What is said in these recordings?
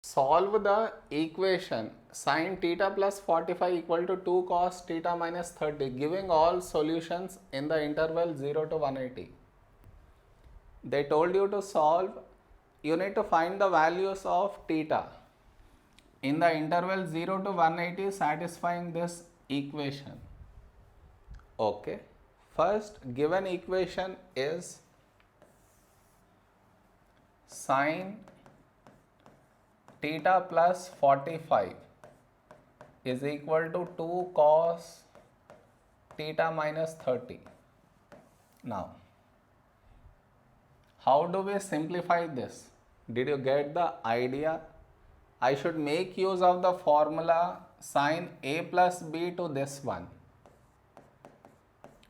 Solve the equation sin theta plus 45 equal to 2 cos theta minus 30, giving all solutions in the interval 0 to 180. They told you to solve, you need to find the values of theta in the interval 0 to 180 satisfying this equation. Okay, first given equation is sin theta plus 45 is equal to 2 cos theta minus 30. Now, how do we simplify this? Did you get the idea? I should make use of the formula sin A plus B to this one.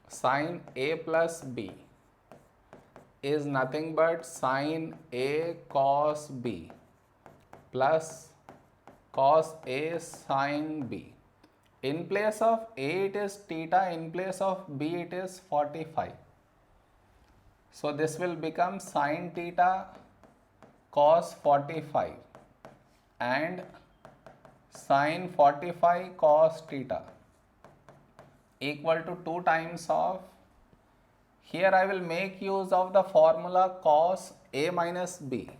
Sin A plus B is nothing but sin A cos B plus cos A sin B. In place of A it is theta, in place of B it is 45. So this will become sin theta cos 45 and sin 45 cos theta equal to 2 times of, here I will make use of the formula cos A minus B.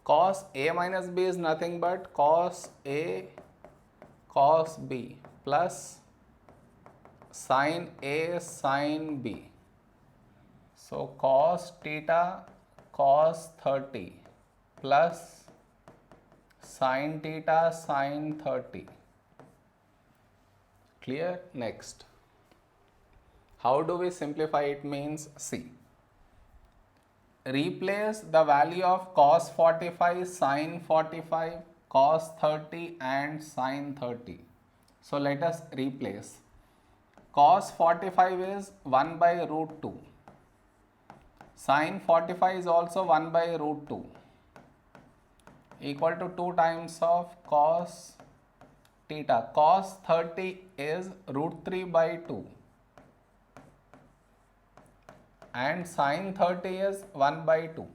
Cos A minus B is nothing but cos A cos B plus sin A sin B. So cos theta cos 30 plus sin theta sin 30. Clear? Next. How do we simplify it? Means, see, replace the value of cos 45, sin 45, cos 30 and sin 30. So let us replace. Cos 45 is 1 by root 2. Sin 45 is also 1 by root 2 equal to 2 times of cos theta. Cos 30 is root 3 by 2 and sin 30 is 1 by 2.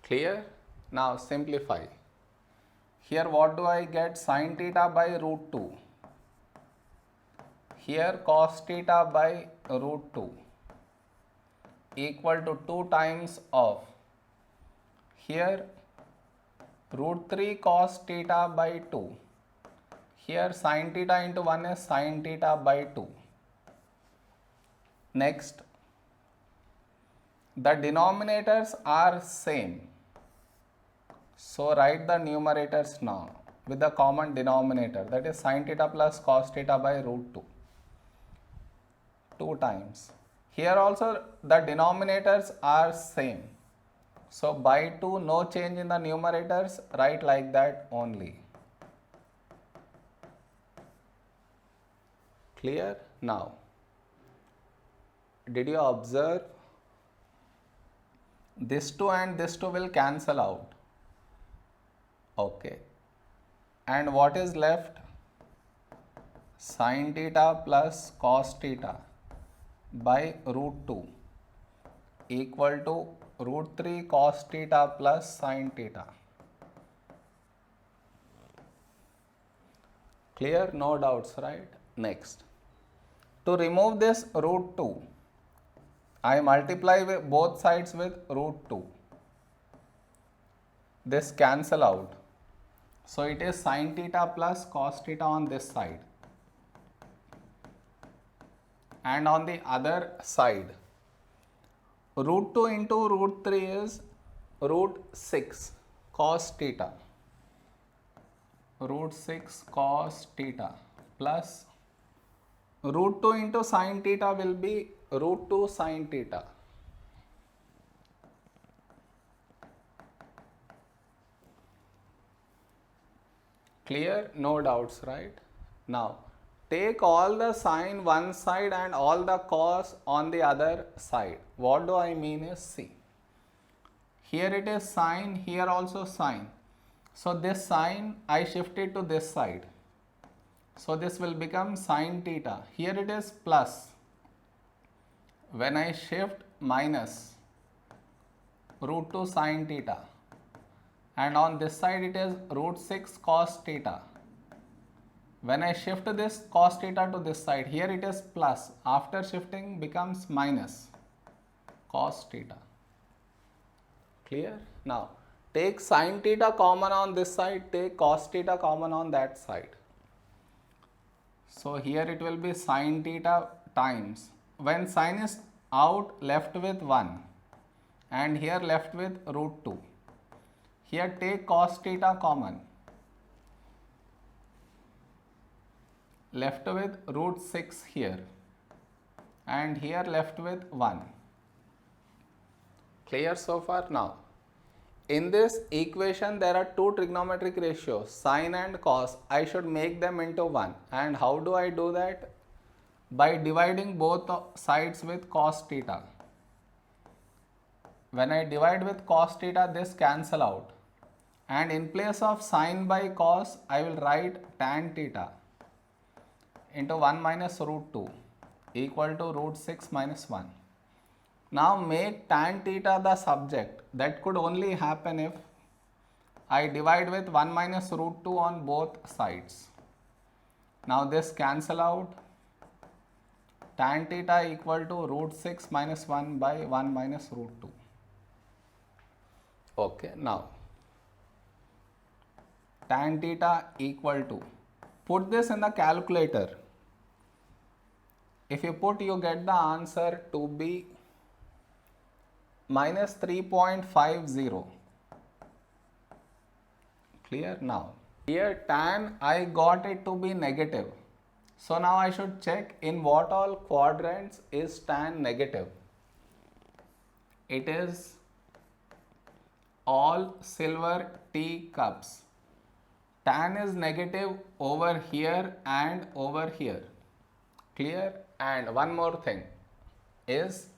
Clear? Now simplify. Here what do I get? Sin theta by root 2. Here cos theta by root 2 equal to 2 times of, here root 3 cos theta by 2. Here sin theta into 1 is sin theta by 2. Next, the denominators are same. So write the numerators now with the common denominator, that is sin theta plus cos theta by root 2. 2 times. Here also the denominators are same. So by 2, no change in the numerators, write like that only. Clear? Now, did you observe? This 2 and this 2 will cancel out. Okay. And what is left? Sin theta plus cos theta by root 2 equal to root 3 cos theta plus sin theta. Clear? No doubts, right? Next. To remove this root 2, I multiply with both sides with root 2. This cancel out. So it is sin theta plus cos theta on this side. And on the other side, root 2 into root 3 is root 6 cos theta. Root 6 cos theta plus root 2 into sin theta will be root 2 sin theta. Clear? No doubts, right? Now, take all the sine one side and all the cos on the other side. What do I mean is, see, here it is sine, here also sine. So this sine I shifted to this side. So this will become sin theta. Here it is plus. When I shift minus, root 2 sin theta, and on this side it is root 6 cos theta. When I shift this cos theta to this side, here it is plus, after shifting becomes minus cos theta. Clear? Now take sin theta common on this side, take cos theta common on that side. So here it will be sin theta times, when sin is out, left with 1, and here left with root 2. Here take cos theta common, left with root 6 here, and here left with 1. Clear so far? Now in this equation there are two trigonometric ratios, sin and cos. I should make them into 1. And how do I do that? By dividing both sides with cos theta. When I divide with cos theta, this cancel out, and in place of sin by cos, I will write tan theta into 1 minus root 2 equal to root 6 minus 1. Now make tan theta the subject. That could only happen if I divide with 1 minus root 2 on both sides. Now this cancel out, tan theta equal to root 6 minus 1 by 1 minus root 2. Okay, now tan theta equal to, put this in the calculator. If you put, you get the answer to be minus 3.50. Clear? Now here tan I got it to be negative. So now I should check in what all quadrants is tan negative. It is all silver teacups. Tan is negative over here and over here. Clear? And one more thing is,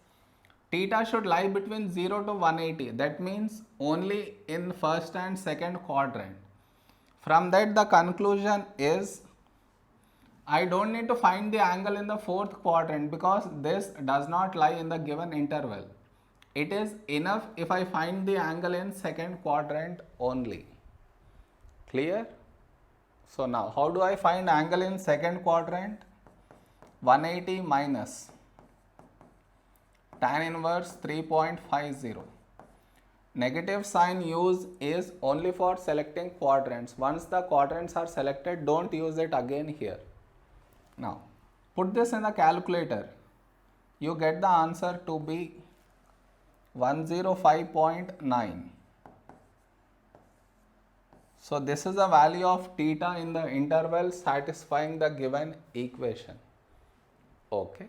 theta should lie between 0 to 180. That means only in first and second quadrant. From that the conclusion is, I don't need to find the angle in the fourth quadrant because this does not lie in the given interval. It is enough if I find the angle in second quadrant only. Clear? So now how do I find angle in second quadrant? 180 minus tan inverse 3.50. Negative sign use is only for selecting quadrants. Once the quadrants are selected, don't use it again here. Now put this in the calculator. You get the answer to be 105.9. So this is the value of theta in the interval satisfying the given equation. Okay.